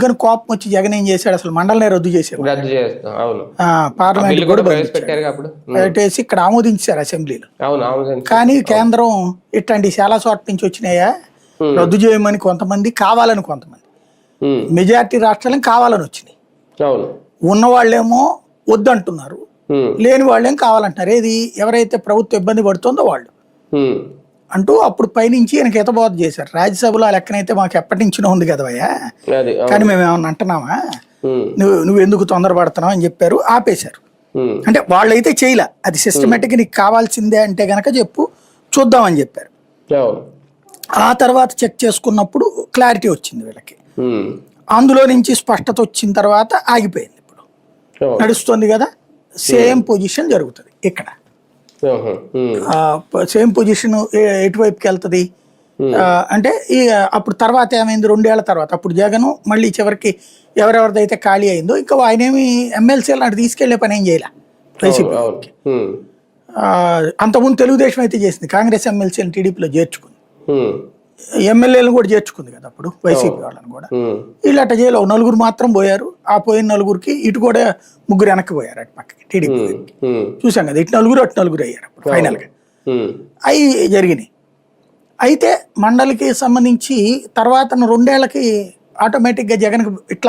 కానీ కోపం వచ్చి జగన్ ఏం చేశాడు, అసలు మండలనే రద్దు చేశారు, పార్లమెంట్ కూడా పెట్టేసి ఇక్కడ ఆమోదించారు అసెంబ్లీలో. కానీ కేంద్రం ఇట్లాంటి చాలా చోట్ల నుంచి వచ్చినాయా రద్దు చేయమని కొంతమంది, కావాలని కొంతమంది, మెజారిటీ రాష్ట్రాలను కావాలని వచ్చినాయి. ఉన్నవాళ్ళేమో వద్దంటున్నారు, లేని వాళ్ళేం కావాలంటున్నారు. ఏది ఎవరైతే ప్రభుత్వం ఇబ్బంది పడుతుందో వాళ్ళు అంటూ అప్పుడు పైనుంచి ఈయనకి హితబోధ చేశారు. రాజ్యసభలో ఆ లెక్కనైతే మాకు ఎప్పటి నుంచినో ఉంది కదవయ్యా, కానీ మేము ఏమన్నా అంటున్నామా, నువ్వు ఎందుకు తొందరపడుతున్నావు అని చెప్పారు, ఆపేశారు. అంటే వాళ్ళైతే చేయలే, అది సిస్టమేటిక్గా నీకు కావాల్సిందే అంటే గనక చెప్పు చూద్దామని చెప్పారు. ఆ తర్వాత చెక్ చేసుకున్నప్పుడు క్లారిటీ వచ్చింది వీళ్ళకి, అందులో నుంచి స్పష్టత వచ్చిన తర్వాత ఆగిపోయింది. ఇప్పుడు నడుస్తుంది కదా, సేమ్ పొజిషన్ జరుగుతుంది ఇక్కడ. సేమ్ పొజిషన్ ఎటువైపుకి వెళ్తుంది అంటే అప్పుడు తర్వాత ఏమైంది, 2 ఏళ్ల తర్వాత అప్పుడు జగన్ మళ్ళీ చివరికి ఎవరెవరిదైతే ఖాళీ అయిందో ఇంకా ఆయనేమి ఎమ్మెల్సీలు నాటి తీసుకెళ్లే పని ఏం చేయలే వైసీపీకి. అంతకుముందు తెలుగుదేశం అయితే చేసింది, కాంగ్రెస్ ఎమ్మెల్సీలను టీడీపీలో చేర్చుకుంది, ఎమ్మెల్యేలను కూడా చేర్చుకుంది కదా అప్పుడు వైసీపీ వాళ్ళని కూడా. వీళ్ళు అట్ట చేయలో 4 మాత్రం పోయారు, ఆ పోయిన 4కి ఇటు కూడా 3 వెనక్కి పోయారు అటు పక్కకి టీడీపీ చూసాం కదా, ఇటు 4 అటు 4 అయ్యారు అప్పుడు ఫైనల్ గా. అవి జరిగినాయి. అయితే మండలికి సంబంధించి తర్వాత 2 ఏళ్లకి ఆటోమేటిక్ గా జగన్ ఇట్లా